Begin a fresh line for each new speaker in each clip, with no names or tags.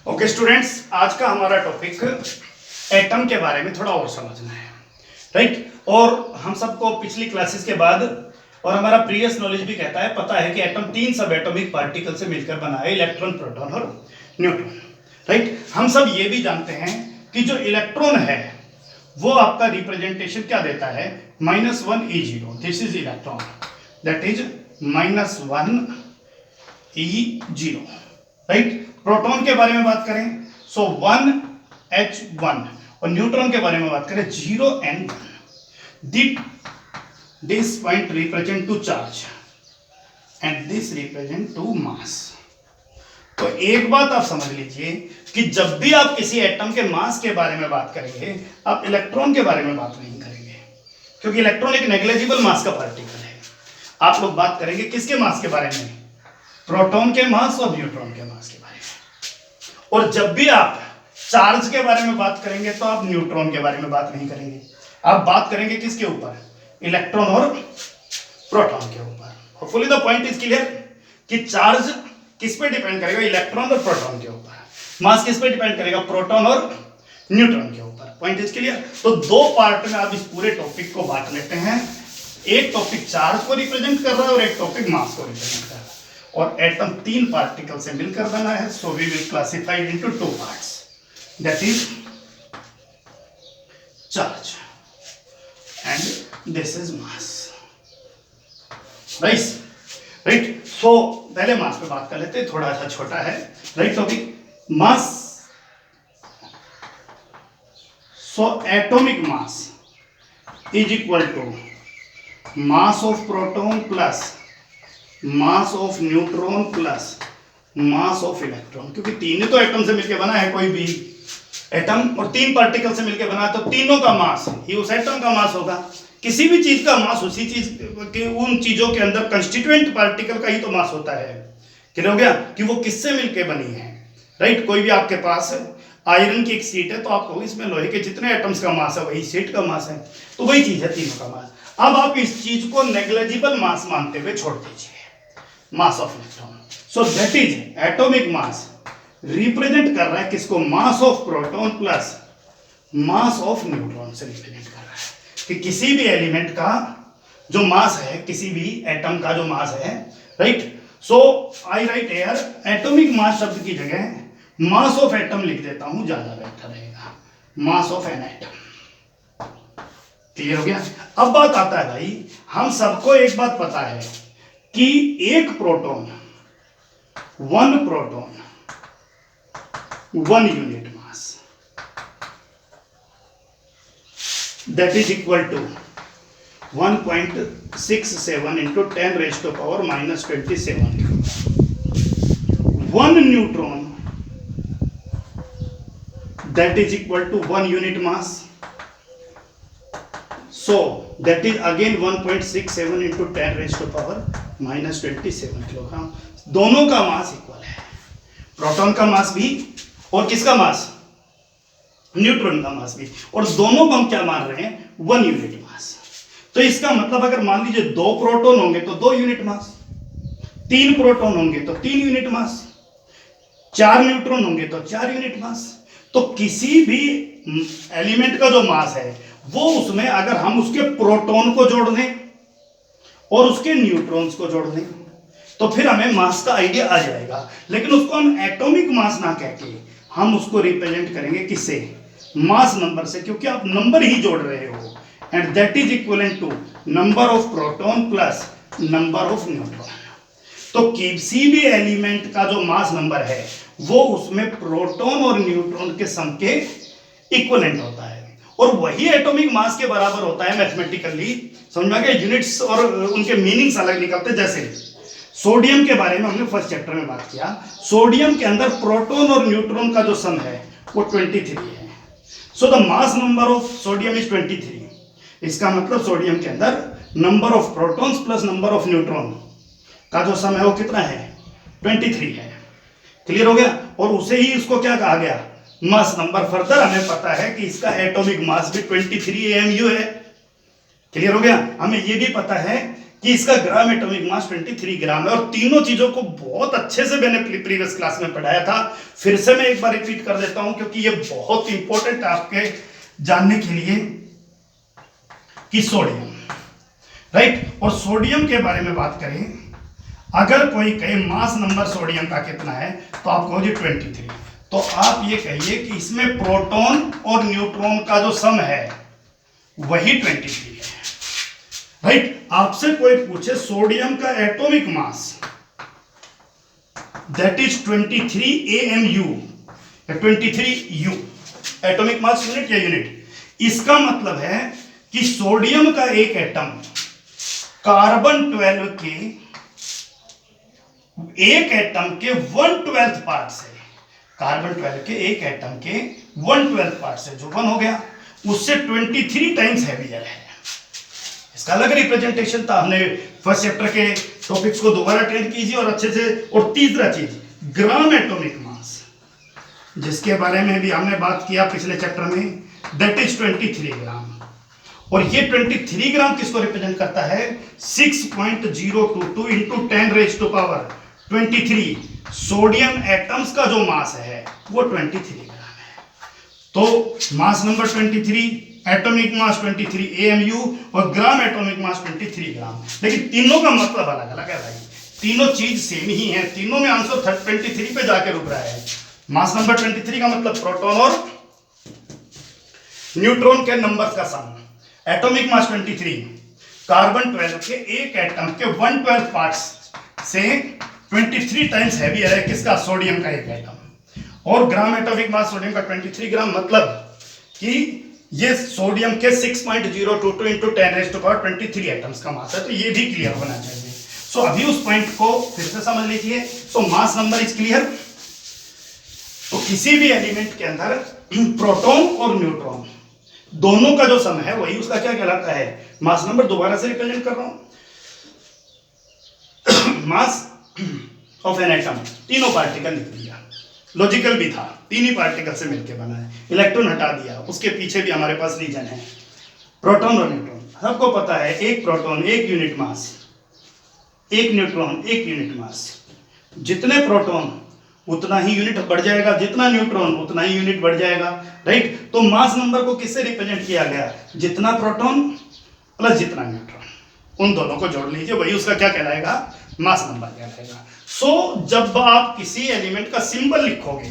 Okay students, आज का हमारा टॉपिक एटम के बारे में थोड़ा और समझना है, राइट। और हम सबको पिछली क्लासेस के बाद और हमारा प्रीवियस नॉलेज भी कहता है, पता है कि एटम 3 सब एटॉमिक पार्टिकल से मिलकर बना है, इलेक्ट्रॉन, प्रोटॉन और न्यूट्रॉन, राइट। हम सब ये भी जानते हैं कि जो इलेक्ट्रॉन है वो आपका रिप्रेजेंटेशन क्या देता है, -1 E0, this is electron, that is -1 E0, right. Proton के बारे में बात करें सो 1H1 और न्यूट्रॉन के बारे में बात करें 0 and 1। This point represent to charge and this represent to mass. तो एक बात आप समझ लीजिए कि जब भी आप किसी एटम के मास के बारे में बात करेंगे, आप इलेक्ट्रॉन के बारे में बात नहीं करेंगे, क्योंकि इलेक्ट्रॉन एक नेग्लिजिबल मास का पार्टिकल है। आप लोग बात करेंगे किसके मास के बारे में, प्रोटॉन के मास और न्यूट्रॉन के मास के बारे में। और जब भी आप चार्ज के बारे में बात करेंगे तो आप न्यूट्रॉन के बारे में बात नहीं करेंगे, आप बात करेंगे किसके ऊपर, इलेक्ट्रॉन और प्रोटॉन के ऊपर। Hopefully the point is clear कि चार्ज किस पे डिपेंड करेगा, इलेक्ट्रॉन और प्रोटॉन के ऊपर। मास किस पे डिपेंड करेगा, प्रोटॉन और न्यूट्रॉन के ऊपर। Point is clear. तो दो पार्ट में आप इस पूरे टॉपिक को बांट लेते हैं, एक टॉपिक चार्ज को रिप्रेजेंट कर रहा है और एक टॉपिक मास को रिप्रेजेंट कर रहा है। और एटम 3 पार्टिकल से मिलकर बना है, so we will classified into 2 parts, that is charge and this is mass, right. So पहले मास पे बात कर लेते हैं, थोड़ा सा छोटा है, right. Topic mass, so atomic mass is equal to mass of proton plus mass of neutron plus mass of electron, क्योंकि तीनों तो एटम से मिलकर बना है, कोई भी एटम और 3 पार्टिकल से मिलकर बना है, तो तीनों का मास ही उस एटम का मास होगा। किसी भी चीज का मास उसी चीज के, उन चीजों के अंदर कंस्टिट्यूएंट पार्टिकल का ही तो मास होता है। क्लियर हो गया कि वो किससे मिलकर बनी है, राइट। कोई भी आपके पास आयरन की एक सीट है तो आप कहोगे इसमें लोहे के जितने एटम्स का मास है वही सीट का मास है, तो वही चीज है तीनों का मास। अब आप इस चीज को नेग्लिजिबल मास मानते हुए छोड़ दीजिए, मास of electron. So that is atomic mass represent कर रहा है किसको, मास of proton plus mass of neutron से रिप्रेजेंट कर रहा है कि किसी भी एलिमेंट का जो मास है, किसी भी एटम का जो मास है, right. So I right here atomic mass शब्द की जगह मास ऑफ एटम लिख देता हूं, ज्यादा बेहतर रहेगा, mass of an atom. Clear हो गया। अब बात आता है भाई, हम सबको एक बात पता है कि एक proton 1 unit mass, that is equal to 1.67 into 10⁻⁻27। 1 neutron that is equal to 1 unit mass, so that is again 1.67 into 10⁻⁻27 kilogram. दोनों का मास इक्वल है, प्रोटॉन का मास भी और किसका मास, न्यूट्रॉन का मास भी, और दोनों को हम क्या मान रहे हैं, 1 यूनिट मास। तो इसका मतलब अगर मान लीजिए 2 प्रोटॉन होंगे तो 2 यूनिट मास, 3 प्रोटॉन होंगे तो 3 यूनिट मास, 4 न्यूट्रॉन होंगे तो 4 यूनिट मास। तो किसी भी एलिमेंट का जो मास है वो उसमें अगर हम उसके प्रोटॉन को जोड़ दें और उसके न्यूट्रॉन्स को जोड़ दें तो फिर हमें मास का आइडिया आ जाएगा। लेकिन उसको हम एटॉमिक मास ना कह के हम उसको रिप्रेजेंट करेंगे किससे, मास नंबर से, क्योंकि आप नंबर ही जोड़ रहे हो, and that is equivalent to number of proton plus number of neutron. तो किसी भी एलिमेंट का जो मास नंबर है वो उसमें प्रोटॉन और न्यूट्रॉन के सम के इक्विवेलेंट होता है, और वही एटॉमिक मास के बराबर होता है मैथमेटिकली। समझ में आ गया, यूनिट्स और उनके मीनिंग्स अलग निकलते हैं। जैसे सोडियम के बारे में हमने फर्स्ट चैप्टर में बात किया, सोडियम के अंदर प्रोटॉन और न्यूट्रॉन का जो सम है वो 23 है। So the mass number of sodium is 23। इसका मतलब सोडियम के अंदर number of protons plus number of neutron का जो सम है वो कितना है, 23 है। क्लियर हो गया। और उसे ही इसको क्या कहा गया, मास नंबर। फर्दर हमें पता है कि इसका एटॉमिक मास भी 23 AMU है। क्लियर हो गया। हमें यह भी पता है कि इसका ग्राम एटॉमिक मास 23 ग्राम है। और तीनों चीजों को बहुत अच्छे से मैंने प्रीवियस क्लास में पढ़ाया था, फिर से मैं एक बार रिपीट कर देता हूं क्योंकि ये बहुत इंपॉर्टेंट है आपके जानने के लिए कि सोडियम, राइट। और सोडियम के बारे में बात करें, अगर कोई कहे मास नंबर सोडियम का कितना है तो आप कहो जी 23, तो आप ये कहिए कि इसमें प्रोटॉन और न्यूट्रॉन का जो सम है वही 23 है, राइट। आपसे कोई पूछे सोडियम का atomic mass that is 23 AMU या 23 U, एटॉमिक मास यूनिट या यूनिट, इसका मतलब है कि सोडियम का एक एटम कार्बन 12 के एक एटम के 1/12 पार्ट से, कार्बन 12 के एक एटम के 1/12 पार्ट से जो 1 हो गया, उससे 23 टाइम्स हैवियर है। इसका अलग रिप्रेजेंटेशन था, हमने फर्स्ट चैप्टर के टॉपिक्स को दोबारा अटेंड कीजिए और अच्छे से। और तीसरा चीज ग्राम एटॉमिक मास, जिसके बारे में भी हमने बात किया पिछले चैप्टर में, दैट इज 23 ग्राम। और ये 23 ग्राम किसको रिप्रेजेंट करता है? 6.022 इंटू 10⁻23 सोडियम एटम्स का जो मास है वो 23 ग्राम है। तो mass number 23, atomic mass 23 AMU और ग्राम एटॉमिक मास 23 ग्राम। लेकिन तीनों का मतलब अलग अलग है भाई, तीनों चीज सेम ही है, तीनों में आंसर 23 पे जाके रुक रहा है। मास नंबर 23 का मतलब प्रोटॉन और न्यूट्रॉन के नंबर का सम, एटॉमिक मास 23 कार्बन 12 के एक एटम के 1/12 पार्ट्स से 23 टाइम्स हैवियर है किसका? सोडियम का एक एटम। और ग्राम एटॉमिक मास सोडियम का 23 ग्राम, मतलब कि ये सोडियम के 6.022 इंटू 10⁻23 एटम्स का मास है। तो ये भी क्लियर होना चाहिए। सो अभी उस पॉइंट को फिर से समझ लीजिए। सो मास नंबर इज क्लियर। तो किसी भी एलिमेंट के अंदर प्रोटॉन और न्यूट्रॉन दोनों का जो सम है वही उसका क्या कहलाता है? Mass number. दोबारा से रिप्रेजेंट कर रहा हूं, मास ऑफ एन एटम, तीनों पार्टिकल लिख दिया, लॉजिकल भी था, तीन ही पार्टिकल से मिलकर बना है, इलेक्ट्रॉन हटा दिया, उसके पीछे भी हमारे पास रीजन है, प्रोटॉन और न्यूट्रॉन। सबको पता है एक प्रोटॉन एक यूनिट मास, एक न्यूट्रॉन एक यूनिट मास। जितने प्रोटॉन उतना ही यूनिट बढ़ जाएगा, जितना न्यूट्रॉन उतना ही यूनिट बढ़ जाएगा, राइट। तो मास नंबर को किससे रिप्रेजेंट किया गया? जितना प्रोटॉन प्लस जितना न्यूट्रॉन, उन दोनों को जोड़ लीजिए, वही उसका क्या कहलाएगा? मास नंबर कहलाएगा। सो जब आप किसी एलिमेंट का सिंबल लिखोगे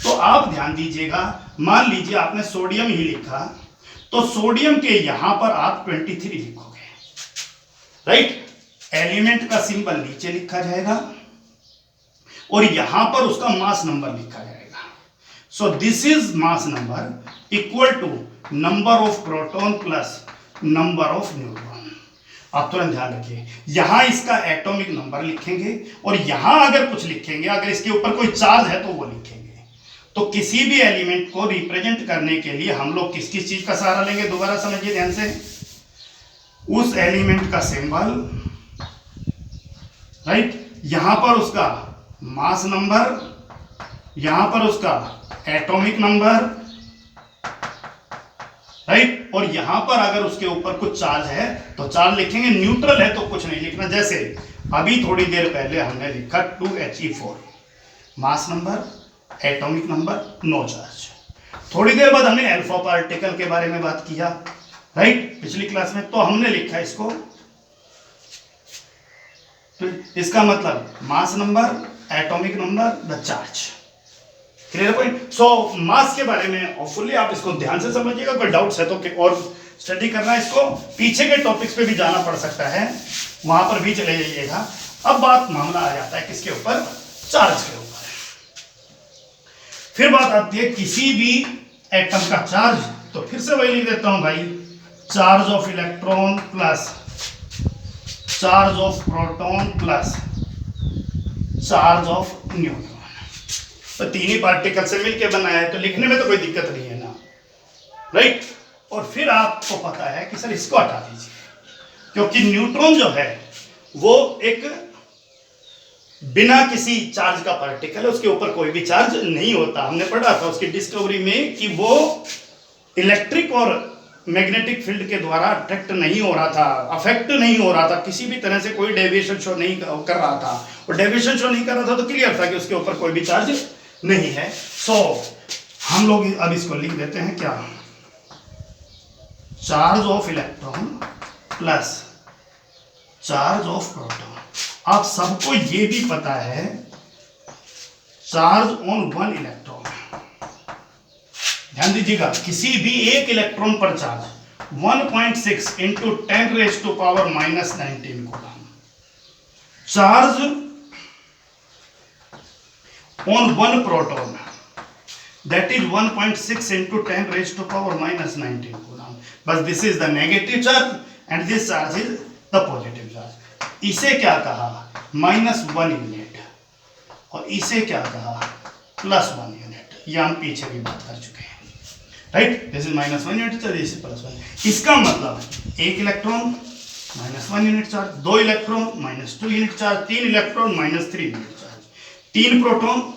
तो आप ध्यान दीजिएगा, मान लीजिए आपने सोडियम ही लिखा, तो सोडियम के यहां पर आप 23 लिखोगे, राइट। एलिमेंट का सिंबल नीचे लिखा जाएगा और यहां पर उसका मास नंबर लिखा जाएगा। So this is mass number equal to number of proton plus number of neutron. आप तुरंत ध्यान रखिए, यहां इसका एटॉमिक नंबर लिखेंगे और यहां अगर कुछ लिखेंगे, अगर इसके ऊपर कोई चार्ज है तो वो लिखेंगे। तो किसी भी एलिमेंट को रिप्रेजेंट करने के लिए हम लोग किस किस चीज का सहारा लेंगे? दोबारा समझिए ध्यान से। उस एलिमेंट का सिंबल, राइट, यहां पर उसका मास नंबर, यहां पर उसका एटॉमिक नंबर, राइट, और यहां पर अगर उसके ऊपर कुछ चार्ज है तो चार्ज लिखेंगे, न्यूट्रल है तो कुछ नहीं लिखना। जैसे अभी थोड़ी देर पहले हमने लिखा 2He4, mass number, atomic number, no charge. थोड़ी देर बाद हमने अल्फा पार्टिकल के बारे में बात किया, राइट, पिछली क्लास में, तो हमने लिखा इसको, तो इसका मतलब mass number, atomic number, the charge. Clear point. So mass के बारे में होपफुली आप इसको ध्यान से समझिएगा। कोई डाउट्स है तो और स्टडी करना है इसको, पीछे के टॉपिक्स पे भी जाना पड़ सकता है, वहां पर भी चले जाइएगा। अब बात मामला आ जाता है किसके ऊपर? चार्ज के ऊपर। फिर बात आती है किसी भी एटम का चार्ज, तो फिर से वही लिख देता हूं भाई, charge of electron plus charge of proton plus charge of neutron. तो तीन ही पार्टिकल से मिलकर बना है, तो लिखने में तो कोई दिक्कत नहीं है ना, राइट। और फिर आपको पता है कि सर इसको हटा दीजिए, क्योंकि न्यूट्रॉन जो है वो एक बिना किसी चार्ज का पार्टिकल है, उसके ऊपर कोई भी चार्ज नहीं होता। हमने पढ़ा था उसकी डिस्कवरी में कि वो इलेक्ट्रिक और मैग्नेटिक फील्ड के द्वारा अट्रैक्ट नहीं हो रहा था, अफेक्ट नहीं हो रहा था, किसी भी तरह से कोई डेविएशन शो नहीं कर रहा था, और डेविएशन शो नहीं कर रहा था तो क्लियर था कि उसके ऊपर कोई भी चार्ज नहीं है। सो हम लोग अब इसको लिख देते हैं क्या, charge of electron plus charge of proton. आप सबको ये भी पता है चार्ज ऑन वन इलेक्ट्रॉन, ध्यान दीजिएगा, किसी भी एक इलेक्ट्रॉन पर charge 1.6 into 10⁻⁻⁹ coulomb. Charge on one proton that is 1.6 into 10⁻⁻⁹ coulomb. बस this is the negative charge and this charge is the positive charge. इसे क्या कहा, -1 यूनिट, और इसे क्या कहा, +1 यूनिट। ये हम पीछे भी बात कर चुके हैं, right. This is -1 unit charge, this is +1। इसका मतलब एक electron -1 unit charge, 2 electron -2 unit charge, 3 electron -3 unit charge, 3 proton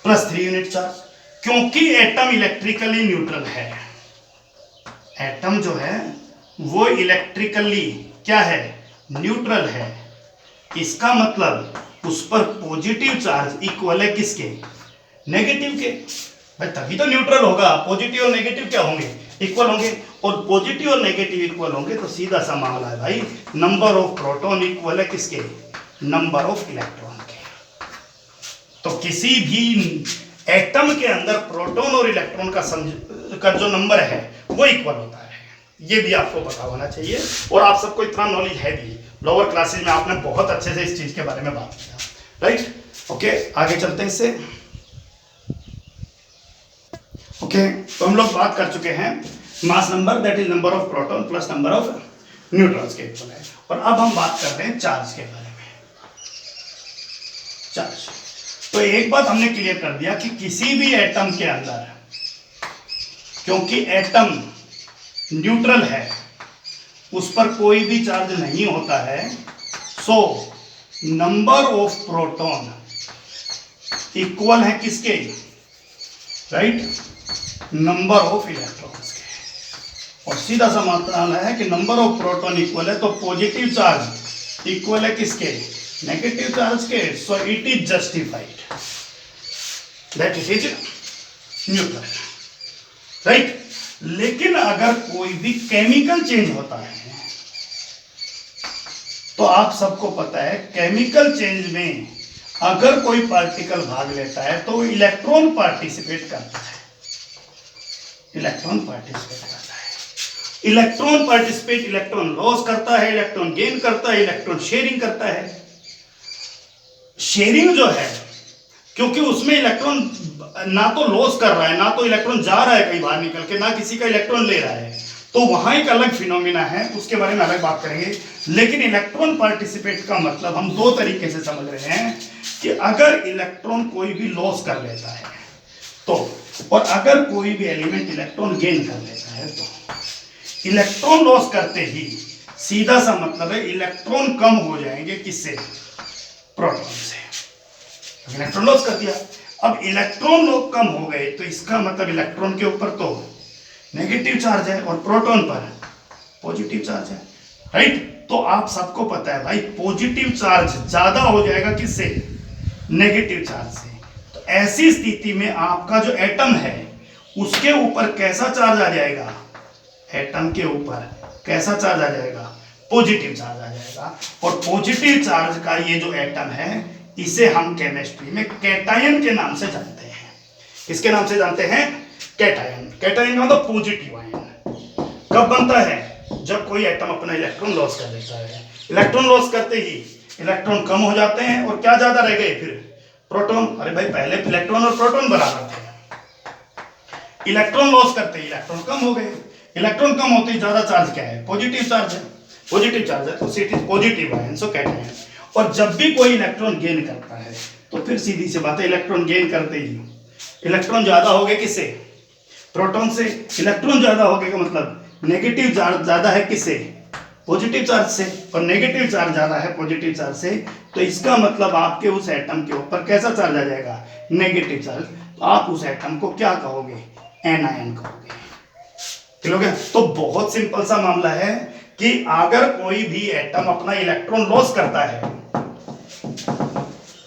+3 unit charge. क्योंकि एटम इलेक्ट्रिकली न्यूट्रल है, एटम जो है वो इलेक्ट्रिकली क्या है, न्यूट्रल है। इसका मतलब उस पर पॉजिटिव चार्ज इक्वल है किसके, नेगेटिव के। भाई तभी तो न्यूट्रल होगा, पॉजिटिव और नेगेटिव क्या होंगे, इक्वल होंगे, और पॉजिटिव और नेगेटिव इक्वल होंगे तो सीधा सा मामला है भाई, नंबर ऑफ प्रोटॉन इक्वल है किसके, नंबर ऑफ इलेक्ट्रॉन के। तो किसी भी एटम के अंदर प्रोटॉन और इलेक्ट्रॉन का जो नंबर है वो इक्वल होता है, ये भी आपको पता होना चाहिए, और आप सबको इतना नॉलेज है भी, लोअर क्लासेज में आपने बहुत अच्छे से इस चीज के बारे में बात किया, राइट। ओके, आगे चलते हैं इससे। ओके, तो हम लोग बात कर चुके हैं mass number, that is number of proton plus number of neutrons के इक्वल है, और अब हम बात कर रहे हैं चार्ज के बारे में। चार्ज, तो एक बात हमने क्लियर कर दिया कि किसी भी एटम के अंदर, क्योंकि एटम न्यूट्रल है, उस पर कोई भी चार्ज नहीं होता है, सो नंबर ऑफ प्रोटॉन इक्वल है किसके, राइट, नंबर ऑफ इलेक्ट्रॉन्स के। और सीधा सा मामला है कि नंबर ऑफ प्रोटॉन इक्वल है तो पॉजिटिव चार्ज इक्वल है किसके, नेगेटिव चार्ज के। So it is justified that it is neutral, right. लेकिन अगर कोई भी केमिकल चेंज होता है तो आप सबको पता है केमिकल चेंज में अगर कोई पार्टिकल भाग लेता है तो इलेक्ट्रॉन पार्टिसिपेट करता है, इलेक्ट्रॉन पार्टिसिपेट करता है, इलेक्ट्रॉन पार्टिसिपेट, इलेक्ट्रॉन लॉस करता है, इलेक्ट्रॉन गेन करता है, इलेक्ट्रॉन शेयरिंग करता है। शेयरिंग जो है, क्योंकि उसमें इलेक्ट्रॉन ना तो लॉस कर रहा है, ना तो इलेक्ट्रॉन जा रहा है कहीं बाहर निकल के, ना किसी का इलेक्ट्रॉन ले रहा है, तो वहां एक अलग फिनोमिना है, उसके बारे में अलग बात करेंगे। लेकिन इलेक्ट्रॉन पार्टिसिपेट का मतलब हम दो तरीके से समझ रहे हैं कि अगर इलेक्ट्रॉन कोई भी लॉस कर लेता है तो, और अगर कोई भी एलिमेंट इलेक्ट्रॉन गेन कर लेता है तो, इलेक्ट्रॉन लॉस करते ही सीधा सा मतलब है इलेक्ट्रॉन कम हो जाएंगे किससे, प्रोटॉन से। इलेक्ट्रॉन लॉस कर दिया, अब इलेक्ट्रॉन लोग कम हो गए तो इसका मतलब इलेक्ट्रॉन के ऊपर तो नेगेटिव चार्ज है और प्रोटॉन पर पॉजिटिव चार्ज है, राइट। तो आप सबको पता है भाई पॉजिटिव चार्ज ज्यादा हो जाएगा किससे, नेगेटिव चार्ज से। तो ऐसी स्थिति में आपका जो एटम है उसके ऊपर कैसा चार्ज आ जाएगा, एटम के ऊपर कैसा चार्ज आ जाएगा, पॉजिटिव चार्ज आ जाएगा। और पॉजिटिव चार्ज का ये जो एटम है इसे हम केमिस्ट्री में कैटायन के नाम से जानते हैं। किसके नाम से जानते हैं, कैटायन। कैटायन का मतलब पॉजिटिव आयन। कब बनता है, जब कोई एटम अपना इलेक्ट्रॉन लॉस कर देता है। इलेक्ट्रॉन लॉस करते ही इलेक्ट्रॉन कम हो जाते हैं और क्या ज्यादा रह गए, फिर प्रोटॉन। अरे भाई पहले इलेक्ट्रॉन और प्रोटॉन बराबर थे, इलेक्ट्रॉन लॉस करते ही इलेक्ट्रॉन कम हो गए। इलेक्ट्रॉन कम होते ही ज्यादा चार्ज क्या है, पॉजिटिव चार्ज है, पॉजिटिव चार्ज है तो it is positive ion, so cation. और जब भी कोई इलेक्ट्रॉन गेन करता है तो फिर सीधी सी बात है इलेक्ट्रॉन गेन करते ही इलेक्ट्रॉन ज्यादा हो गए किससे, प्रोटॉन से। इलेक्ट्रॉन ज्यादा हो गए का मतलब नेगेटिव चार्ज ज्यादा है किससे, पॉजिटिव चार्ज से, और नेगेटिव चार्ज ज्यादा है पॉजिटिव चार्ज से। तो इसका मतलब आपके उस एटम के ऊपर कैसा चार्ज आ जाएगा, नेगेटिव चार्ज। तो आप उस एटम को क्या कहोगे, एनायन कहोगे। क्लियर हो गया? तो बहुत सिंपल सा मामला है कि अगर कोई भी एटम अपना इलेक्ट्रॉन लॉस करता है,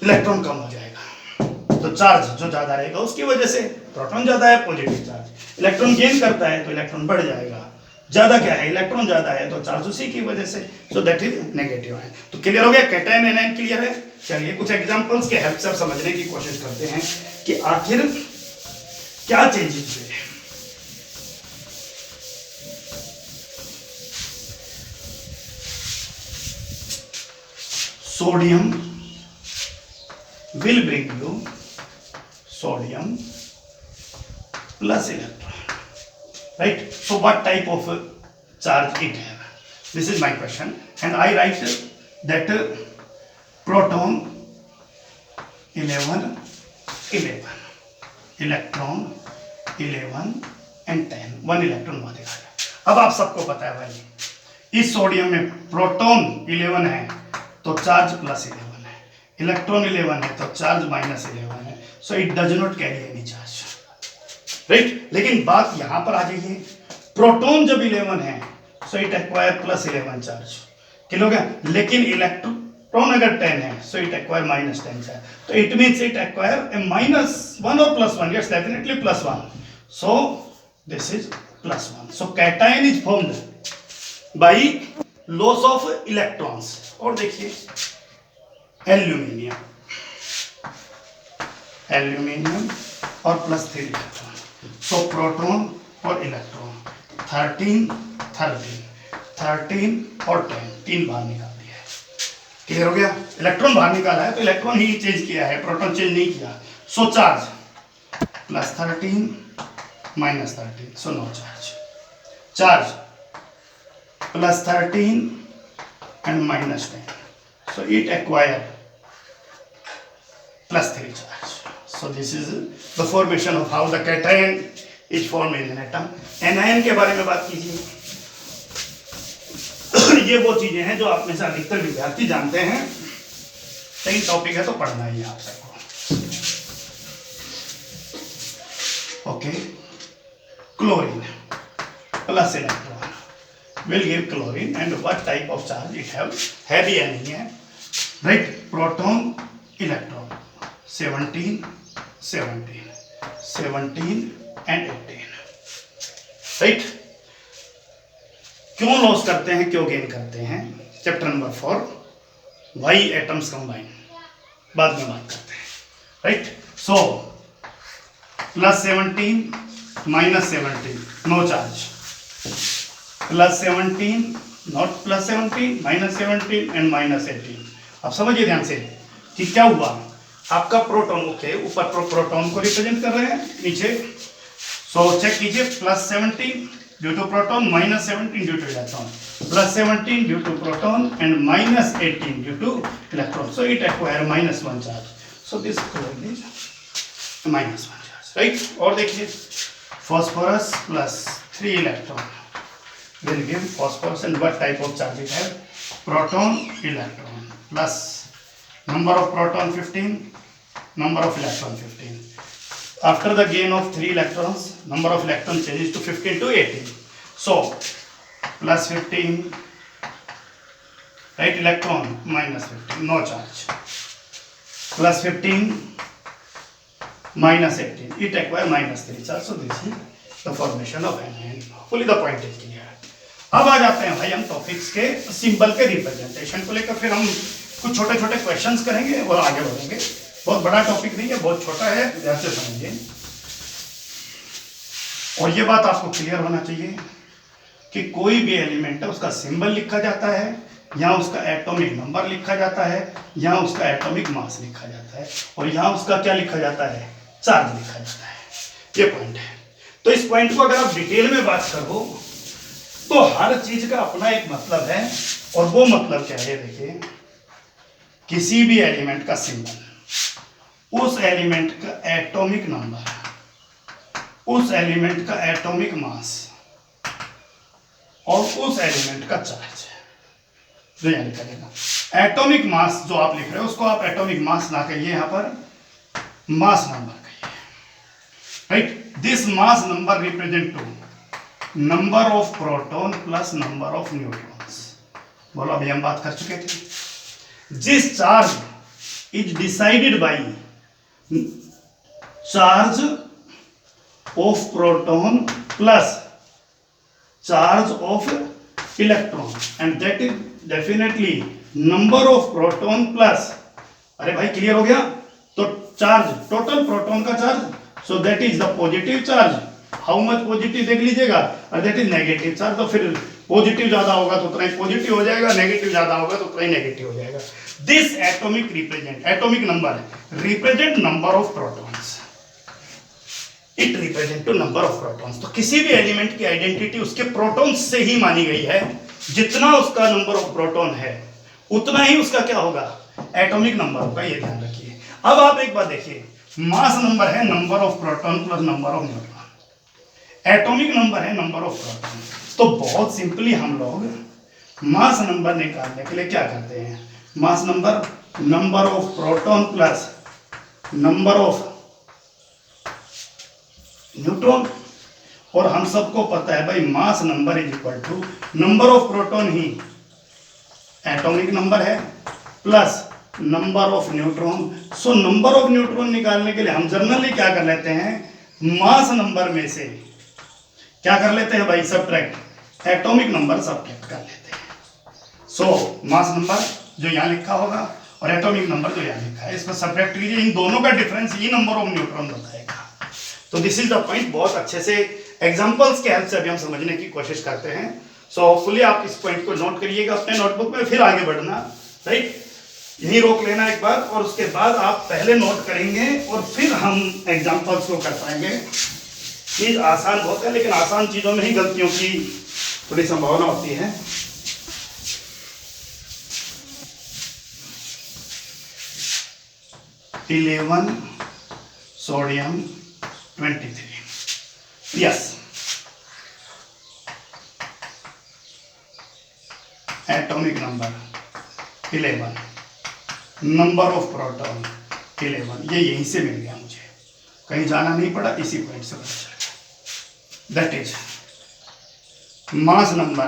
इलेक्ट्रॉन कम हो जाएगा, तो चार्ज जो ज्यादा रहेगा उसकी वजह से, प्रोटॉन ज्यादा है पॉजिटिव चार्ज, इलेक्ट्रॉन गेन करता है तो इलेक्ट्रॉन बढ़ जाएगा, ज्यादा क्या है, इलेक्ट्रॉन ज्यादा है तो चार्ज उसी की वजह से, सो दैट इज नेगेटिव है। तो क्लियर हो गया, कैटायन एनायन क्लियर है। चलिए कुछ एग्जांपल्स के हेल्प से समझने की कोशिश करते हैं कि आखिर क्या चेंजेस हुए। Sodium will bring you sodium plus electron, right? So what type of charge it have? This is my question, and I write that proton 11 electron 11 and 10, 1 electron वहां दिखा रहा। अब आप सबको पता है भाई इस सोडियम में प्रोटॉन 11 है तो चार्ज प्लस 11, इलेक्ट्रॉन 11 है तो चार्ज माइनस 11 है, so it does not carry any charge, right. लेकिन बात यहां पर आ जाइए, प्रोटॉन जब 11 है so it acquire plus 11 charge, clear हो गया? लेकिन इलेक्ट्रॉन अगर 10 है so it acquire minus 10 charge, तो it means it acquire a -1 और +1, yes definitely +1, so this is +1, so cation is formed by loss of electrons. और देखिए एल्यूमिनियम और +3 इलेक्ट्रॉन, सो प्रोटॉन और इलेक्ट्रॉन 13 और 10, 3 बाहर निकाल दिया है, क्लियर हो गया? इलेक्ट्रॉन बाहर निकाला है तो इलेक्ट्रॉन ही चेंज किया है, प्रोटॉन चेंज नहीं किया, so charge +13 -13, so no charge +13 and -10, so it acquire +3 charge. So this is the formation of how the cation is formed in an atom. anion के बारे में बात कीजिए। ये वो चीजें हैं जो आप में से अधिकतर विद्यार्थी जानते हैं, सही टॉपिक है तो पढ़ना ही है आप सबको। Okay, chlorine plus electron will give chlorine, and what type of charge it have? Heavy नहीं है, right? Proton, electron 17 and 18, right? क्यों लॉस करते हैं, क्यों गेन करते हैं? Chapter number 4 why atoms combine, बाद में बात करते हैं, right? So +17 -17 no charge, +17 not +17 -17 and -18। अब समझिए ध्यान से कि क्या हुआ, आपका प्रोटॉन ओके ऊपर प्रोटॉन को रिप्रेजेंट कर रहे हैं, नीचे सो चेक कीजिए +17 due to proton, -17 due to electron, +17 due to proton and -18 due to electron, so it acquire -1 charge, so this is -1 charge, right? और देखिए phosphorus +3 electron will give phosphorus, and what type of charge it have? Proton, electron, plus number of proton 15, number of electron 15. After the gain of 3 electrons, number of electron changes to 15 to 18. So +15, right? Electron -15, no charge. +15 -18, it acquire -3 charge. So this is the formation of anion. Hopefully the point is clear. अब आ जाते हैं भाई हम topics के symbol के representation को लेकर, फिर हम कुछ छोटे छोटे क्वेश्चंस करेंगे और आगे बढ़ेंगे। बहुत बड़ा टॉपिक नहीं है, बहुत छोटा है, ध्यान से समझिए। और ये बात आपको क्लियर होना चाहिए कि कोई भी एलिमेंट है उसका सिंबल लिखा जाता है, या उसका एटॉमिक नंबर लिखा जाता है, या उसका एटॉमिक मास लिखा जाता है, और यहाँ उसका क्या लिखा जाता है, चार्ज लिखा जाता है। ये पॉइंट है। तो इस पॉइंट को अगर आप डिटेल में बात करो तो हर चीज का अपना एक मतलब है, और वो मतलब क्या है, देखिए किसी भी एलिमेंट का सिंबल, उस एलिमेंट का एटॉमिक नंबर, उस एलिमेंट का एटॉमिक मास और उस एलिमेंट का चार्ज जो यहाँ लिखा जाएगा। एटॉमिक मास जो आप लिख रहे हो उसको आप एटॉमिक मास ना कहिए, यहाँ पर मास नंबर कहिए, right? This mass number represent to number of proton plus number of neutrons. बोलो, अभी हम बात कर चुके थे, जिस charge is decided by charge of proton plus charge of electron and that is definitely number of proton plus, अरे भाई क्लियर हो गया, तो चार्ज टोटल प्रोटॉन का charge, so that is the positive charge, how much positive देख लीजिएगा, और that is negative charge, तो फिर पॉजिटिव ज्यादा होगा तो उतना ही पॉजिटिव हो जाएगा, नेगेटिव ज्यादा होगा तो उतना ही नेगेटिव हो जाएगा। This atomic represent, atomic number represent number of protons, it represent to number of protons. तो किसी भी एलिमेंट की आइडेंटिटी उसके प्रोटॉन्स से ही मानी गई है, जितना उसका नंबर ऑफ प्रोटॉन है उतना ही उसका क्या होगा, एटॉमिक नंबर होगा, ये ध्यान रखिए। अब आप एक बात देखिए, मास नंबर है number of proton plus number of neutron, atomic number है नंबर ऑफ प्रोटॉन। तो बहुत सिंपली हम लोग मास नंबर निकालने के लिए क्या करते हैं, mass number, number of proton plus number of neutron, और हम सबको पता है भाई mass number is equal to number of proton ही एटॉमिक नंबर है plus number of neutron. So number of neutron निकालने के लिए हम जनरली क्या कर लेते हैं, मास नंबर में से क्या कर लेते हैं भाई, सबट्रैक्ट, एटॉमिक नंबर सबट्रैक्ट कर लेते हैं। सो मास नंबर जो यहाँ लिखा होगा और एटॉमिक नंबर जो यहाँ लिखा है, इसको सबट्रैक्ट कीजिए, इन दोनों का डिफरेंस ये नंबर ऑफ न्यूट्रॉन बताएगा। तो दिस इज द पॉइंट, बहुत अच्छे से एग्जांपल्स के हेल्प से अभी हम समझने की कोशिश करते हैं। सो होपफुली आप इस पॉइंट को नोट करिएगा अपने नोटबुक में, फिर आगे बढ़ना, राइट, यहीं रोक लेना एक बार, और उसके बाद आप पहले नोट करेंगे और फिर हम एग्जांपल्स को कर पाएंगे। चीज आसान बहुत है, लेकिन आसान चीजों में ही गलतियों की थोड़ी संभावना होती है। Eleven sodium 23, yes, atomic number 11, number of proton 11, ये यहीं से मिल गया मुझे, कहीं जाना नहीं पड़ा, इसी पॉइंट से पता चल गया। That is mass number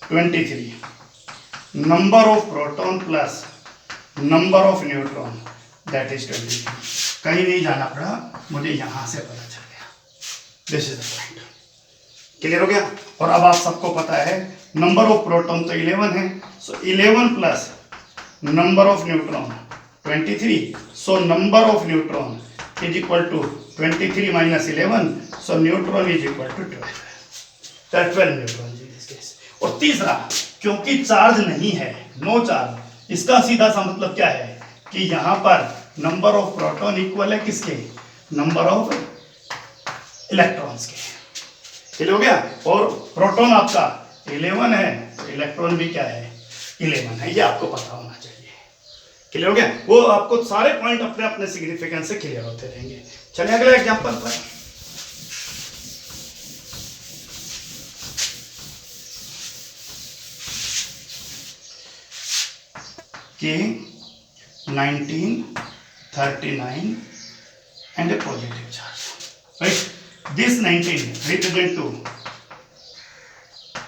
23, number of proton plus number of neutron, that is 23, कहीं नहीं जाना पड़ा, मुझे यहां से पता चल गया। This is the point, clear हो गया। और अब आप सबको पता है नंबर ऑफ प्रोटॉन तो 11 है, so 11 plus number of neutron 23, so number of neutron is equal to 23 minus 11, so neutron is equal to 12, 12 neutron जी इस केस। और तीसरा, क्योंकि चार्ज नहीं है, नो चार्ज, इसका सीधा सा मतलब क्या है कि यहाँ पर नंबर ऑफ प्रोटॉन इक्वल है किसके, नंबर ऑफ इलेक्ट्रॉन्स के, क्लियर हो गया। और प्रोटॉन आपका 11 है, तो इलेक्ट्रॉन भी क्या है, 11 है, ये आपको पता होना चाहिए, क्लियर हो गया। वो आपको सारे पॉइंट अपने अपने सिग्निफिकेंस से क्लियर होते रहेंगे। चलिए अगले एग्जांपल पर, कि 1939 and a positive charge, right? This 19 represent to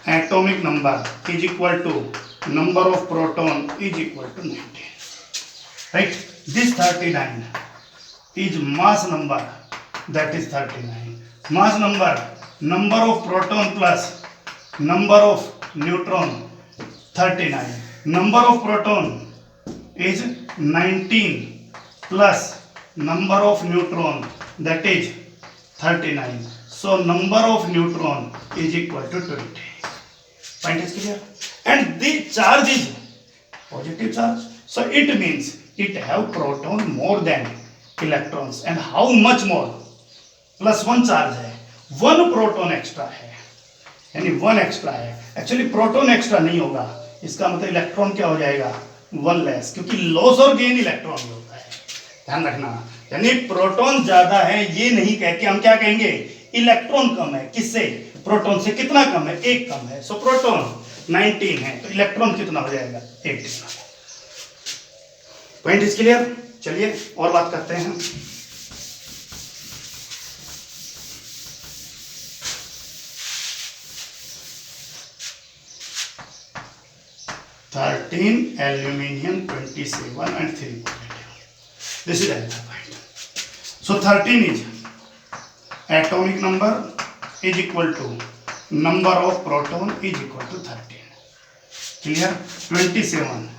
atomic number is equal to number of proton is equal to 19, right? This 39 is mass number, that is 39, mass number, number of proton plus number of neutron 39, number of proton is 19 plus number of neutron, that is 39, so number of neutron is equal to 20. Point is clear? And the charge is positive charge, so it means it have proton more than electrons. And how much more? plus 1 charge है, 1 proton extra है, यानी 1 extra है। Actually proton extra नहीं होगा, इसका मतलब electron क्या हो जाएगा, 1 लेस, क्योंकि लॉस और गेन इलेक्ट्रॉन में होता है, ध्यान रखना। यानी प्रोटॉन ज्यादा है ये नहीं कह के हम क्या कहेंगे, इलेक्ट्रॉन कम है, किससे, प्रोटॉन से। कितना कम है, 1 कम है। सो प्रोटॉन 19 है तो इलेक्ट्रॉन कितना हो जाएगा, 8 कितना। Point is clear. चलिए और बात करते हैं। 13 aluminium 27 and 3 palladium. This is another point. So 13 is atomic number is equal to number of proton is equal to 13. Clear? 27,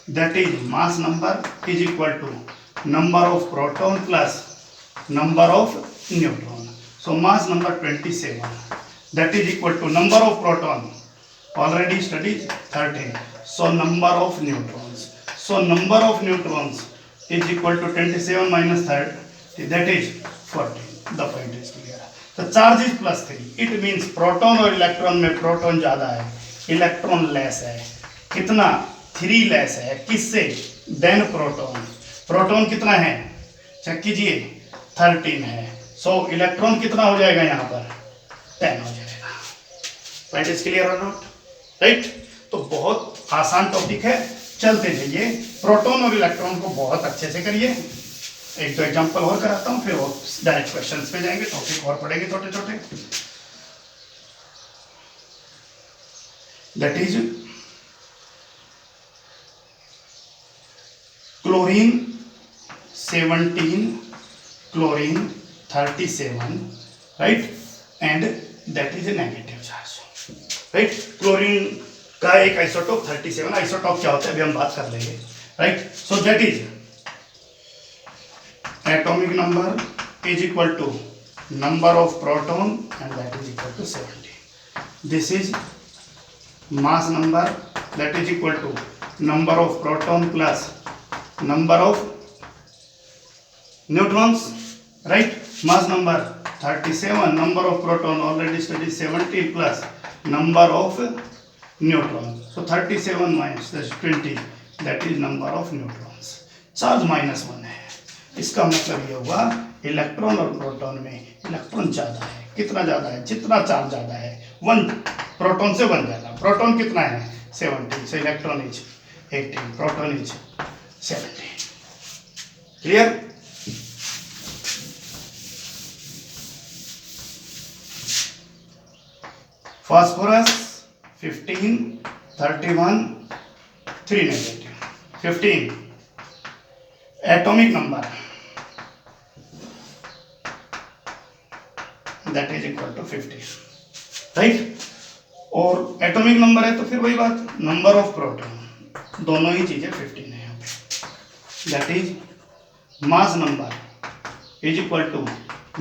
that is mass number is equal to number of proton plus number of neutron. So mass number 27, that is equal to number of proton, already studied 13. So number of neutrons. So number of neutrons is equal to 27 minus 30, that is 14. The point is clear. The charge is plus 3. It means proton और electron में proton ज़्यादा है, electron less है. कितना? 3 less है. किससे? Then proton. Proton कितना है? चेक कीजिए, 13 है. सो इलेक्ट्रॉन कितना हो जाएगा यहाँ पर? 10 हो जाएगा. पॉइंट इज क्लियर और नॉट? राइट? तो बहुत आसान टॉपिक है. चलते जाइए, प्रोटॉन और इलेक्ट्रॉन को बहुत अच्छे से करिए. एक दो एग्जांपल और कराता हूं, फिर वो डायरेक्ट क्वेश्चंस पे जाएंगे. टॉपिक और पढ़ेंगे छोटे छोटे. That is chlorine 17, chlorine 37, right, and that is a negative charge. Right, chlorine का एक आइसोटोप 37. आइसोटोप क्या होता है अभी हम बात कर लेंगे. Right, so that is atomic number is equal to number of proton and that is equal to 70. This is mass number, that is equal to number of proton plus number of neutrons. Right, mass number 37, number of proton already studied 70 plus number of neutrons. So 37 minus that's 20, that is number of neutrons. Charge minus 1 है. इसका मतलब ये हुआ electron और proton में electron ज्यादा है. कितना ज्यादा है? जितना चार्ज ज्यादा है 1 प्रोटॉन से 1 ज्यादा. प्रोटॉन कितना है? 70. So electron is 18, proton is 17. Clear? Phosphorus 15, 31, 3 negative. 15 atomic number, that is equal to 50. Right, और एटॉमिक नंबर है तो फिर वही बात, नंबर ऑफ प्रोटॉन, दोनों ही चीजें 15 है यहाँ पे. That is mass number is equal to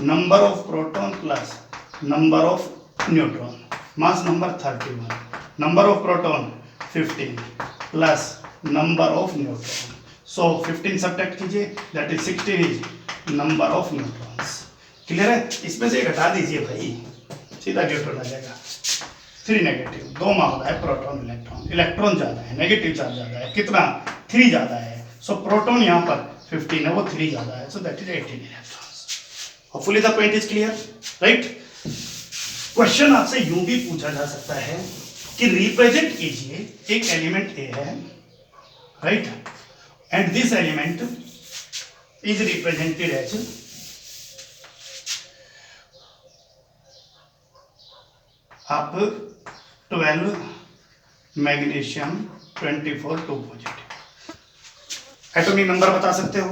number of proton plus number of neutron. Mass number 31, number of proton 15 plus number of neutron. So 15 subtract कीजिए, that is 16 is number of neutrons. Clear है? इसमें से घटा दीजिए भाई, सीधा neutron आ जाएगा. 3 negative, 2 मामला है प्रोटॉन इलेक्ट्रॉन. इलेक्ट्रॉन ज्यादा है, नेगेटिव चार्ज ज्यादा है. कितना? 3 ज्यादा है. सो प्रोटॉन यहाँ पर 15 है, वो 3 ज्यादा है. So that is 18 electrons. Hopefully the point is clear. Right, question आपसे यूं भी पूछा जा सकता है कि रिप्रेजेंट कीजिए, एक एलिमेंट ए है, right, and this element is represented as up 12 magnesium 24 2 positive. Atomic number बता सकते हो,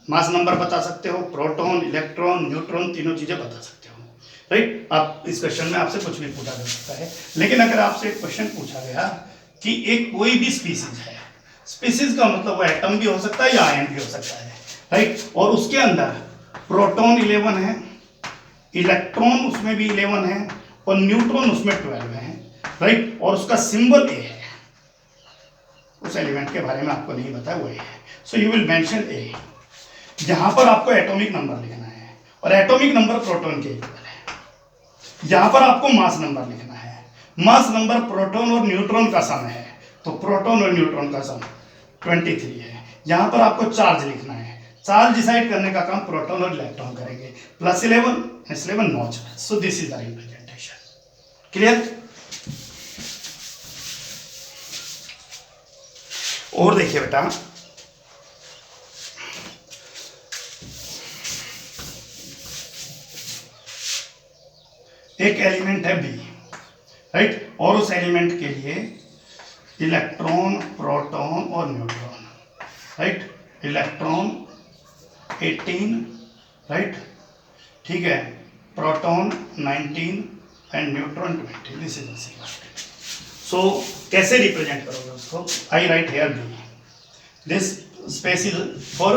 मास नंबर बता सकते हो, प्रोटॉन, इलेक्ट्रॉन, न्यूट्रॉन, तीनों चीजें बता सकते हो. राइट, आप इस क्वेश्चन में आपसे कुछ भी पूछा जा सकता है. लेकिन अगर आपसे एक क्वेश्चन पूछा गया कि एक कोई भी स्पीसीज है, स्पीसीज का मतलब वो एटम भी हो सकता है या आयन भी हो सकता है. राइट, और उसके अंदर प्रोटॉन 11 है, इलेक्ट्रॉन उसमें भी 11 है और न्यूट्रॉन उसमें 12 है. राइट, और उसका सिंबल ए है. उस एलिमेंट के बारे में आपको नहीं पता है, वो ए है. सो यू विल मेंशन ए. जहां पर आपको एटॉमिक नंबर लिखना है और एटॉमिक नंबर प्रोटॉन के इक्वल है. यहां पर आपको मास नंबर लिखना है. मास नंबर प्रोटॉन और न्यूट्रॉन का सम है, तो प्रोटॉन और न्यूट्रॉन का सम 23 है. यहां पर आपको चार्ज लिखना है. चार्ज डिसाइड करने का काम प्रोटॉन और इलेक्ट्रॉन करेंगे. +11 +11 no charge. So this is the representation. Clear? और देखिए बेटा, एक एलिमेंट है बी, राइट, और उस एलिमेंट के लिए इलेक्ट्रॉन, प्रोटॉन और न्यूट्रॉन, राइट। इलेक्ट्रॉन 18, राइट, ठीक है, proton 19 and neutron 20। This is the so कैसे रिप्रेजेंट करोगे उसको? I write here B, this space is for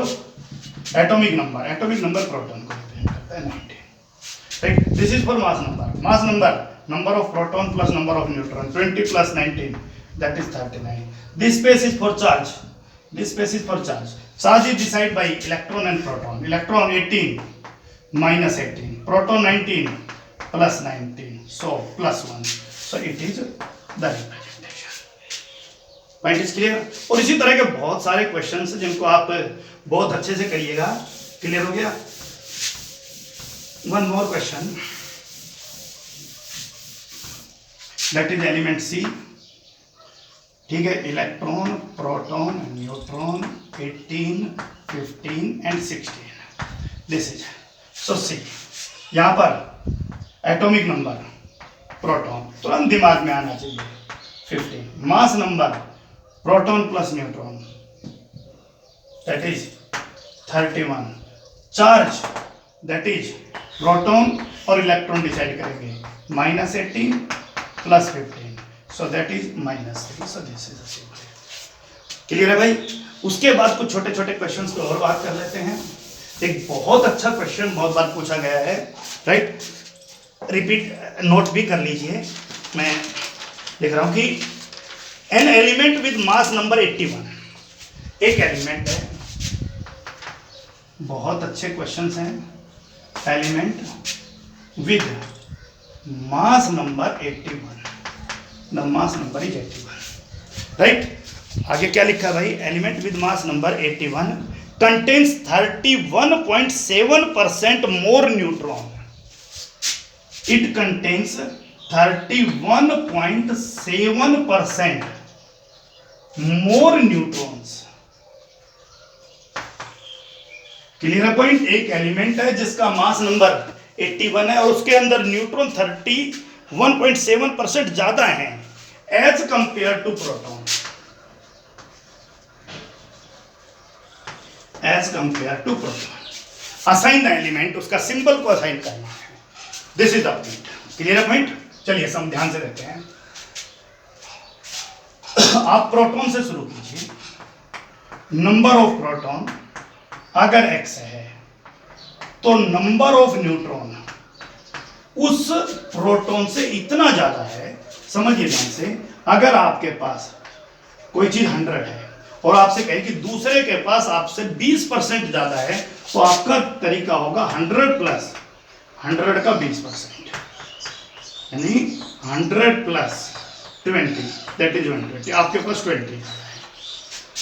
atomic number. Atomic number proton को रिप्रेजेंट करता है 19, right. This is for mass number. Mass number, number of proton plus number of neutron, 20 plus 19, that is 39. This space is for charge. This space is for charge. Charge is decided by electron and proton. Electron 18 minus 18, proton 19 plus 19, so plus 1. So it is the representation. Point is clear? और इसी तरह के बहुत सारे questions जिनको आप बहुत अच्छे से करिएगा। क्लियर हो गया? One more question. That is element C, ठीक है। Electron, proton, neutron 18, 15 and 16, this is so C। यहाँ पर एटॉमिक नंबर प्रोटॉन तुरंत दिमाग में आना चाहिए 15, mass number proton plus neutron that is 31, charge that is proton और इलेक्ट्रॉन डिसाइड करेंगे -18 plus 15, so that is -3, so this is a simple। Clear है भाई? उसके बाद कुछ छोटे छोटे क्वेश्चंस को और बात कर लेते हैं। एक बहुत अच्छा क्वेश्चन बहुत बार पूछा गया है, राइट, रिपीट नोट भी कर लीजिए। मैं लिख रहा हूं कि an element with mass number 81, एक एलिमेंट है, बहुत अच्छे क्वेश्चंस हैं। Element with mass number 81, the mass number is 81, right. आगे क्या लिखा भाई? Element with mass number 81 contains 31.7% more neutron. It contains 31.7% more neutrons. Clear है पॉइंट? एक एलिमेंट है जिसका मास नंबर 81 है और उसके अंदर न्यूट्रॉन 31.7% ज्यादा है as compare to proton, as compare to proton. Assign the element, उसका सिंबल को असाइन करना है। This is the point. Clear है पॉइंट? चलिए सब ध्यान से देखते हैं। आप प्रोटॉन से शुरू कीजिए। नंबर ऑफ प्रोटॉन अगर x है तो नंबर ऑफ न्यूट्रॉन उस प्रोटॉन से इतना ज्यादा है। समझिए ध्यान से, अगर आपके पास कोई चीज 100 है और आपसे कहे कि दूसरे के पास आपसे 20% ज्यादा है, तो आपका तरीका होगा 100 प्लस 100 का 20%, यानी 100 प्लस 20, दैट इज 120। आपके पास 20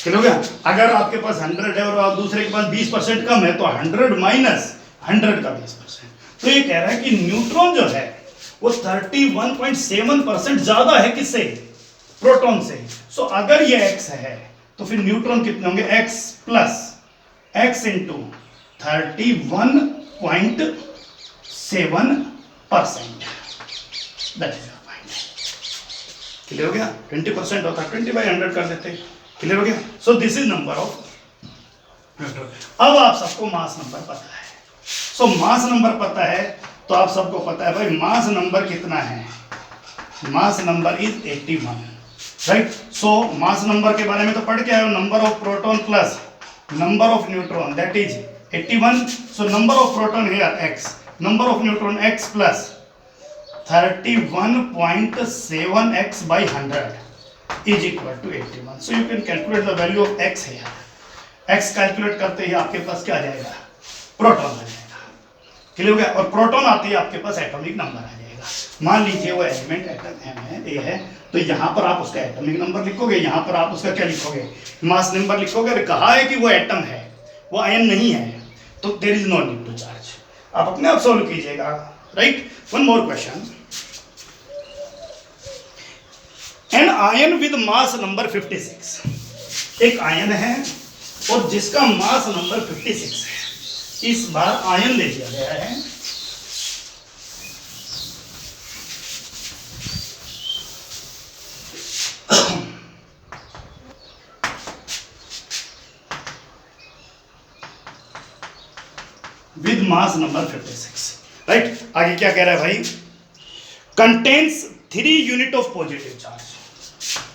हो गया। अगर आपके पास 100 है और आप दूसरे के पास 20% कम है, तो 100 माइनस 100 का 20%। तो ये कह रहा है कि न्यूट्रॉन जो है वो 31.7% ज्यादा है किससे? प्रोटॉन से। सो अगर ये x है तो फिर न्यूट्रॉन कितने होंगे? x plus x into 31.7%। That is your point. Clear हो गया? 20% होता है 20/100 कर देते। क्लियर हो गया? सो this is number of neutron. अब आप सबको मास नंबर पता है। सो मास नंबर पता है तो आप सबको पता है भाई मास नंबर कितना है? मास number is 81, right. So mass number के बारे में तो पढ़ के आए हो, number of proton plus number of neutron that is 81। So number of proton here x, number of neutron x plus 31.7x by 100 is equal to 81. So you can calculate the value of x here. x calculate करते ही आपके पास क्या आ जाएगा? Proton आ जाएगा। Clear हो गया? और proton आते ही आपके पास एटॉमिक नंबर आ जाएगा। मान लीजिए वो एलिमेंट एटम है, ए है, तो यहाँ पर आप उसका एटॉमिक नंबर लिखोगे, यहाँ पर आप उसका क्या लिखोगे? मास नंबर लिखोगे। और कहा है कि वो एटम है, वो आयन नहीं है, तो there is no need to charge. आप अपने आप सॉल्व कीजिएगा, right. One more question. An ion with mass number 56, एक आयन है और जिसका मास नंबर 56 है। इस बार आयन ले लिया गया है, मास नंबर 56, राइट। आगे क्या कह रहा है भाई, contains 3 unit of positive charge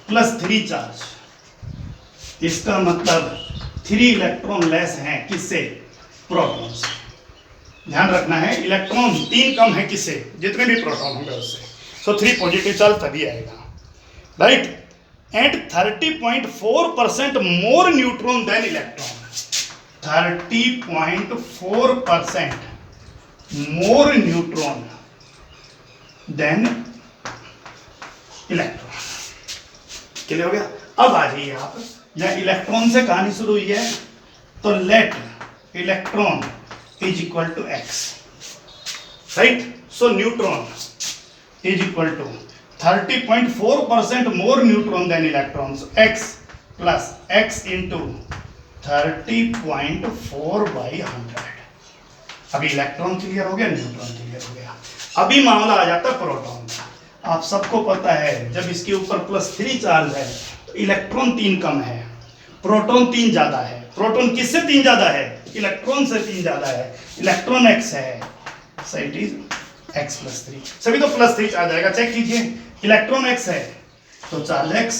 plus 3 charge, इसका मतलब 3 इलेक्ट्रॉन लेस हैं किससे, प्रोटॉन से। ध्यान रखना है इलेक्ट्रॉन 3 कम है किससे, जितने भी प्रोटॉन होंगे उससे। सो 3 पॉजिटिव चार्ज तभी आएगा, right. And 30.4% more neutron than electron, 30.4% more neutron than electron. Clear हो गया। अब आ जाइए आप, या इलेक्ट्रॉन से कहानी शुरू हुई है, तो let electron is equal to x, right. So neutron is equal to 30.4% more neutron than electrons, x plus x into 30.4/100। अभी इलेक्ट्रॉन क्लियर हो गया, न्यूट्रॉन क्लियर हो गया। अभी मामला आ जाता है प्रोटॉन का। आप सबको पता है जब इसके ऊपर +3 चार्ज है तो इलेक्ट्रॉन 3 कम है, प्रोटॉन 3 ज्यादा है। प्रोटॉन किससे 3 ज्यादा है, इलेक्ट्रॉन से 3 ज्यादा है। इलेक्ट्रॉन x है, सो इट इज x + 3। सभी तो +3 आ जाएगा, चेक कीजिए। इलेक्ट्रॉन x है तो charge x,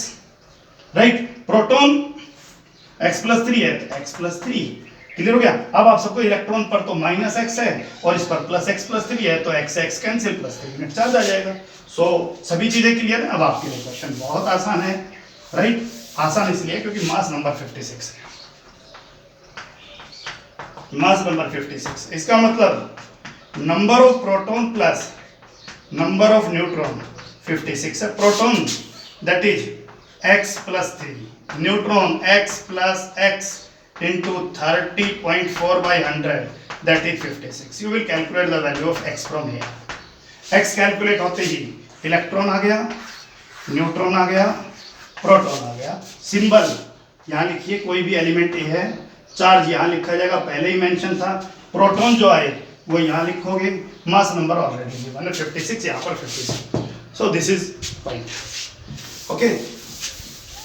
right. Proton x + 3 है तो x + 3। क्लियर हो गया। अब आप सबको इलेक्ट्रॉन पर तो -x है और इस पर +x + 3 है, तो x कैंसिल, +3 यूनिट चार्ज आ जाएगा। सो सभी चीजें क्लियर है। अब आपके लिए क्वेश्चन बहुत आसान है, राइट। आसान इसलिए क्योंकि मास नंबर 56 है, मास नंबर 56। इसका मतलब number of proton plus number of neutron 56 है। Proton that is x + 3, neutron x + x into 30.4/100 that is 56. You will calculate the value of x from here. x calculate होते ही electron आ गया, neutron आ गया, proton आ गया। Symbol यहाँ लिखिए, कोई भी element ए है, चार्ज यहाँ लिखा जाएगा, पहले ही मेंशन था। प्रोटॉन जो आए वो यहाँ लिखोगे, मास नंबर ऑलरेडी गिवन है 56, यहाँ पर 56। सो दिस इज पॉइंट, ओके।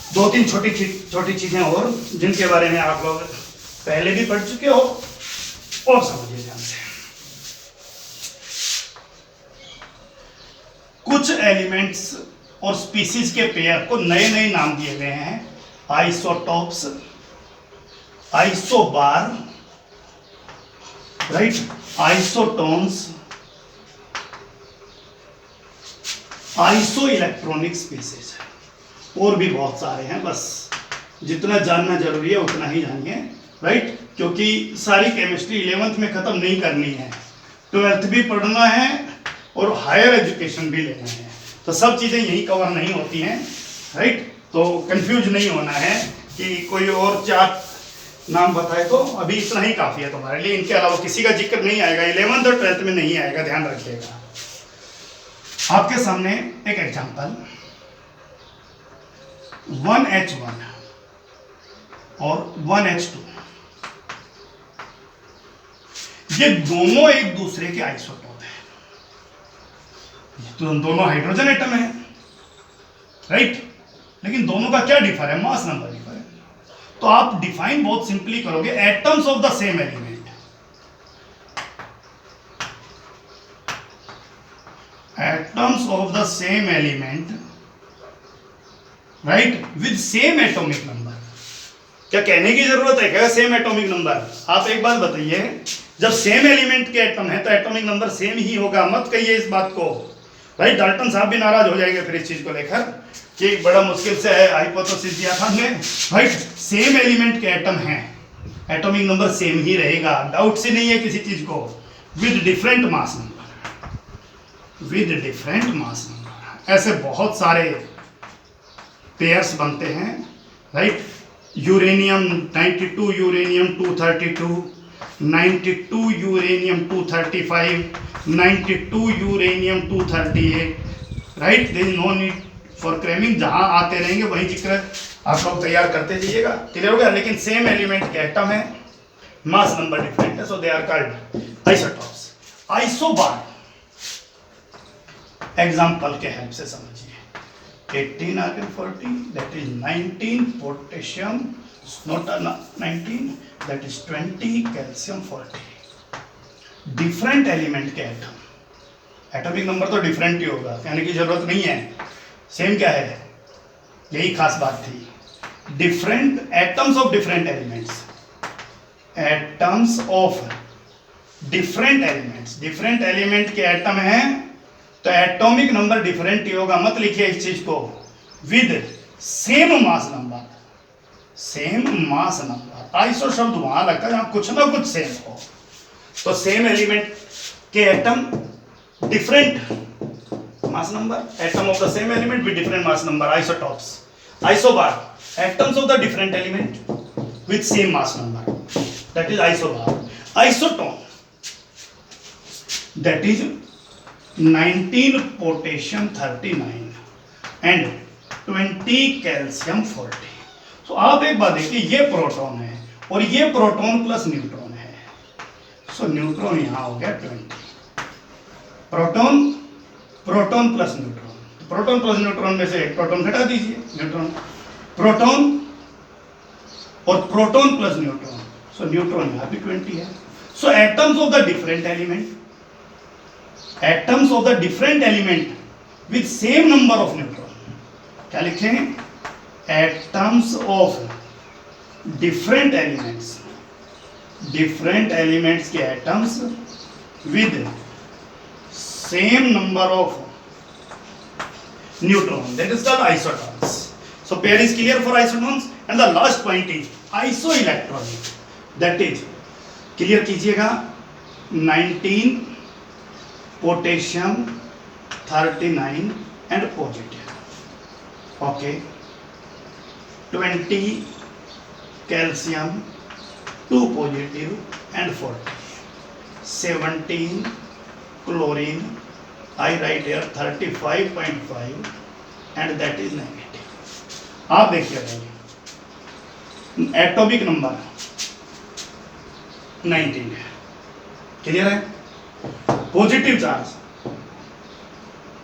2-3 छोटी चीजें और जिनके बारे में आप लोग पहले भी पढ़ चुके हो और समझिए ध्यान से। कुछ एलिमेंट्स और स्पीसीज के पेयर को नए नए नाम दिए गए हैं, isotopes, isobar, right, isotones, iso electronic species, और भी बहुत सारे हैं। बस जितना जानना जरूरी है उतना ही जानिए, राइट। क्योंकि सारी केमिस्ट्री 11th में खत्म नहीं करनी है, 12th भी पढ़ना है और हायर एजुकेशन भी लेना है, तो सब चीजें यही कवर नहीं होती हैं, राइट। तो कंफ्यूज नहीं होना है कि कोई और 4 नाम बताए, तो अभी इतना ही काफी है तुम्हारे लिए। इनके अलावा किसी का जिक्र नहीं आएगा, 11th और 12th में नहीं आएगा, ध्यान रखिएगा। आपके सामने एक एग्जांपल, 1H1 और 1H2, ये दोनों एक दूसरे के आइसोटोप हैं, तो दोनों हाइड्रोजन एटम है, राइट। लेकिन दोनों का क्या डिफर है, मास नंबर डिफर है। तो आप डिफाइन बहुत सिंपली करोगे, atoms of the same element, atoms of the same element, right, with same atomic number. क्या कहने की जरूरत है क्या, सेम एटॉमिक नंबर? आप एक बात बताइए, जब सेम एलिमेंट के एटम है तो एटॉमिक नंबर सेम ही होगा, मत कहिए इस बात को, राइट। डाल्टन साहब भी नाराज हो जाएंगे फिर इस चीज को लेकर कि बड़ा मुश्किल से हाइपोथेसिस दिया था हमने, राइट। सेम एलिमेंट के एटम हैं, एटॉमिक नंबर सेम ही रहेगा, डाउट से नहीं है किसी चीज को, with different mass number, with different mass number. ऐसे बहुत सारे पेयर्स बनते हैं, right. Uranium 92, uranium 232, 92 uranium 235, 92 uranium 238, right. There is no need for cramming, जहां आते रहेंगे वही जिक्र आप लोग तैयार करते जाइएगा, क्लियर हो गया। लेकिन सेम एलिमेंट के एटम है, मास नंबर डिफरेंट है, so they are called isotopes. Isobar example के हेल्प से समझिए, 18 argon 40, that is 19 potassium, not 19, that is 20 calcium 40, different element के एटम, एटॉमिक नंबर तो डिफरेंट ही होगा, कहने की जरूरत नहीं है, सेम क्या है, यही खास बात थी। Different atoms of different elements, atoms of different elements, different element के एटम हैं तो एटॉमिक नंबर डिफरेंट ही होगा। मत लिखिए इस चीज को, with same mass number, same mass number. Iso शब्द वहां लगता है जहां कुछ ना कुछ सेम हो। तो सेम एलिमेंट के atom different mass number, atom of the same element with different mass number, isotopes. Isobar, atoms of the different element with same mass number, that is isobar. Isotone, that is 19 potassium 39 and 20 calcium 40। तो आप एक बात देखिए, ये proton है और ये proton plus neutron है। सो न्यूट्रॉन यहां हो गया 20, proton proton plus neutron, proton plus neutron में से एक प्रोटॉन घटा दीजिए, न्यूट्रॉन, प्रोटॉन और proton plus neutron, so neutron यहां भी 20 है। So atoms of the different element, atoms of the different element with same number of neutron, क्या लिखेंगे, atoms of different elements, different elements के atoms with same number of neutron, that is called isotons। So pair is clear for isotons and the last point is isoelectronic, that is clear कीजिएगा, 19 potassium 39 and positive, okay, 20 calcium 2 positive and 40, 17 chlorine, I right here 35.5 and that is negative. आप देखिए भाई, atomic number 19 है, clear है, positive charge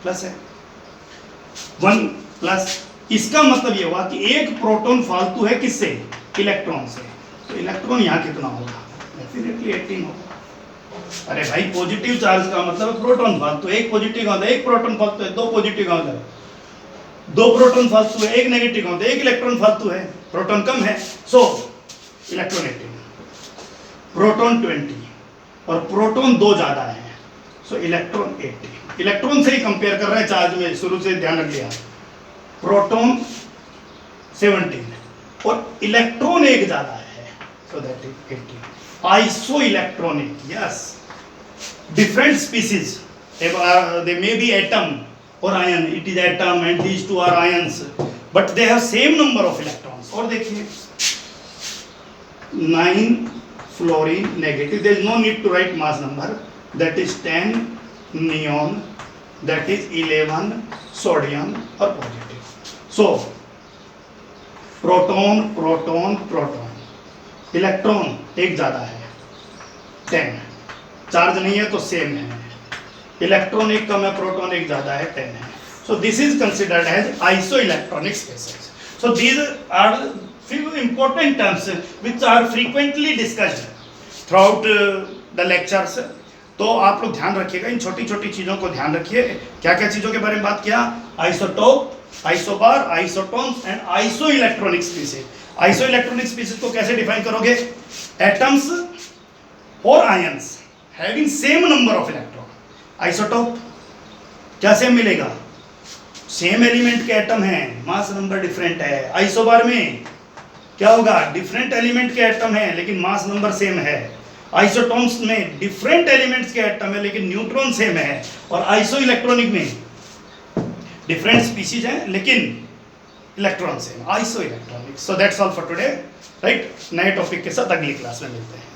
plus है 1 plus, इसका मतलब ये हुआ कि एक प्रोटॉन फालतू है किससे, इलेक्ट्रॉन से, तो इलेक्ट्रॉन यहाँ कितना होगा, डेफिनेटली 18 होगा। अरे भाई पॉजिटिव चार्ज का मतलब प्रोटॉन फालतू, एक पॉजिटिव का होता है, एक प्रोटॉन फालतू है, दो पॉजिटिव का होता है, दो प्रोटॉन फालतू है, एक नेगेटिव का होता है, एक इलेक्ट्रॉन फालतू है, प्रोटॉन कम है, सो इलेक्ट्रॉन 18, प्रोटॉन 20 और प्रोटॉन 2 ज्यादा है, सो इलेक्ट्रॉन 80। इलेक्ट्रॉन से ही कंपेयर कर रहे हैं चार्ज में, शुरू से ध्यान रखिए, प्रोटॉन 17 और इलेक्ट्रॉन एक ज्यादा है, so that is 80। Isoelectronic, yes, different species, they may be atom और ion, it is atom and these two are ions but they have same number of electrons. और देखिए 9 fluorine negative, there is no need to write mass number, that is 10 neon, that is 11 sodium और positive। so proton proton proton, electron एक ज्यादा है 10, charge नहीं है तो same है, इलेक्ट्रॉन एक कम है, प्रोटॉन एक ज्यादा है 10 है, so this is considered as isoelectronic species। so these are few important terms which are frequently discussed throughout the lectures। तो आप लोग ध्यान रखिएगा, इन छोटी छोटी चीजों को ध्यान रखिए। क्या क्या चीजों के बारे में बात किया, isotope, isobar, isotones and iso electronic species. Iso electronic species को कैसे डिफाइन करोगे, एटम्स और ions having same number of electron. Isotope क्या सेम मिलेगा, सेम एलिमेंट के एटम हैं, मास नंबर डिफरेंट है। आइसोबार में क्या होगा, डिफरेंट एलिमेंट के एटम हैं लेकिन मास नंबर सेम है। आइसोटोन्स में डिफरेंट एलिमेंट्स के एटम है लेकिन न्यूट्रॉन सेम है। और आइसो इलेक्ट्रॉनिक में डिफरेंट स्पीसीज हैं लेकिन electron same, iso electronic. So that's all for today, right. नए टॉपिक के साथ अगली क्लास में मिलते हैं।